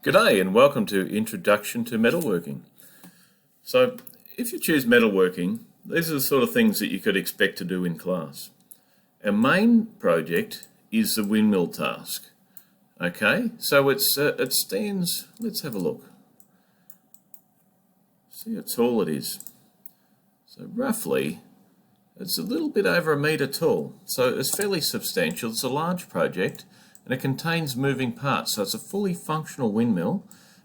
G'day and welcome to Introduction to Metalworking. So if you choose metalworking, these are the sort of things that you could expect to do in class. Our main project is the windmill task. Okay, so it stands, let's have a look. See how tall it is. So roughly, it's a little bit over a metre tall. So it's fairly substantial. It's a large project and it contains moving parts. So it's a fully functional windmill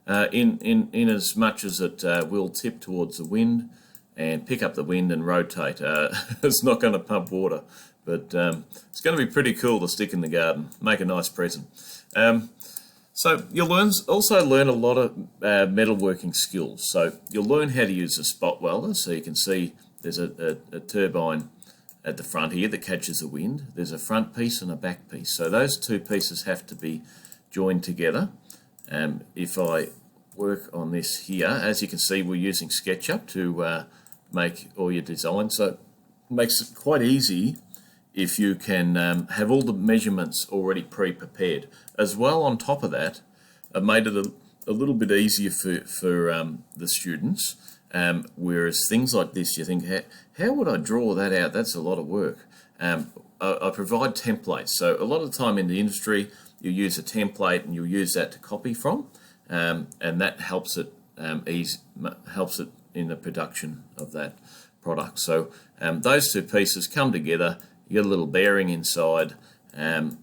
in as much as it will tip towards the wind and pick up the wind and rotate. It's not going to pump water, but it's going to be pretty cool to stick in the garden, make a nice present. So you'll also learn a lot of metalworking skills. So you'll learn how to use a spot welder. So you can see there's a turbine at the front here that catches the wind. There's a front piece and a back piece. So those two pieces have to be joined together. If I work on this here, as you can see, we're using SketchUp to make all your designs. So it makes it quite easy if you can have all the measurements already pre-prepared. As well, on top of that, I've made it a little bit easier for the students. Whereas things like this, you think, how would I draw that out? That's a lot of work. I provide templates. So a lot of the time in the industry, you use a template and you'll use that to copy from, and that helps it helps it in the production of that product. So those two pieces come together. You get a little bearing inside, and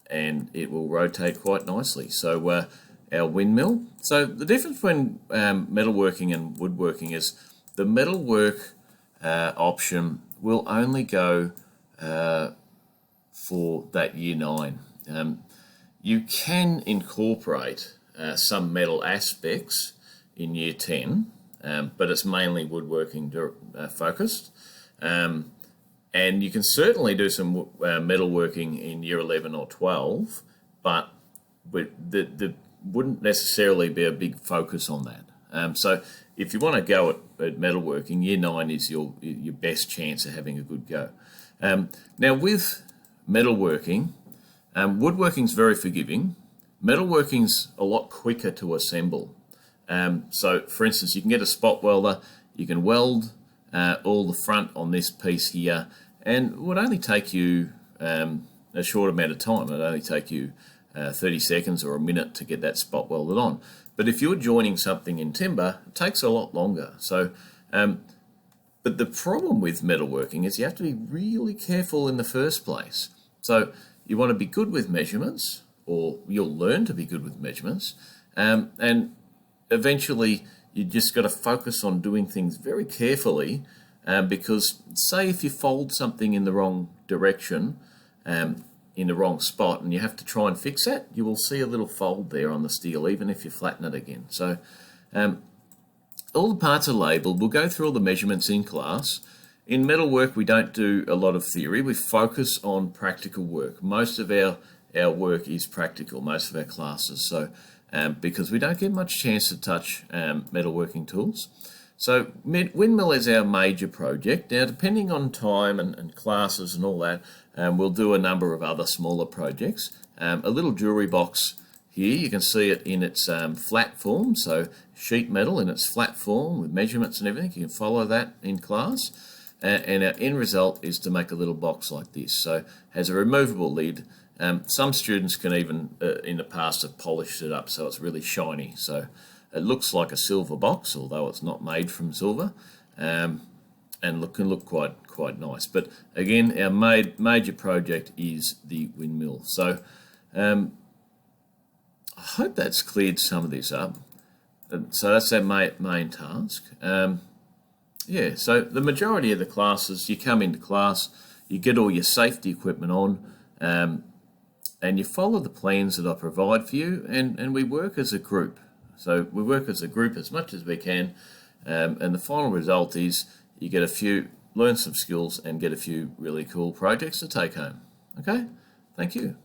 it will rotate quite nicely. So our windmill. So the difference between metalworking and woodworking is the metalwork option will only go for that year 9. You can incorporate some metal aspects in year 10, but it's mainly woodworking focused. And you can certainly do some metalworking in year 11 or 12, but the wouldn't necessarily be a big focus on that. So if you want to go at metalworking, year 9 is your best chance of having a good go. Now with metalworking, woodworking's very forgiving. Metalworking's a lot quicker to assemble. So for instance, you can get a spot welder, you can weld all the front on this piece here, and it would only take you a short amount of time. It would only take you 30 seconds or a minute to get that spot welded on. But if you're joining something in timber, it takes a lot longer. So, but the problem with metalworking is you have to be really careful in the first place. So you want to be good with measurements, or you'll learn to be good with measurements, and eventually you just got to focus on doing things very carefully, because say if you fold something in the wrong direction, in the wrong spot, and you have to try and fix that, you will see a little fold there on the steel, even if you flatten it again. So all the parts are labelled. We'll go through all the measurements in class. In metalwork, we don't do a lot of theory. We focus on practical work. Most of our work is practical, most of our classes. So because we don't get much chance to touch metalworking tools. So windmill is our major project. Now, depending on time and classes and all that, we'll do a number of other smaller projects. A little jewellery box here, you can see it in its flat form, so sheet metal in its flat form with measurements and everything. You can follow that in class. And our end result is to make a little box like this. So it has a removable lid. Some students can even, in the past, have polished it up so it's really shiny. So it looks like a silver box, although it's not made from silver, and can look quite nice. But again, our major project is the windmill. So I hope that's cleared some of this up. So that's our main task. Yeah, so the majority of the classes, you come into class, you get all your safety equipment on, and you follow the plans that I provide for you, and we work as a group. So we work as a group as much as we can, and the final result is you get learn some skills and get a few really cool projects to take home. Okay, thank you.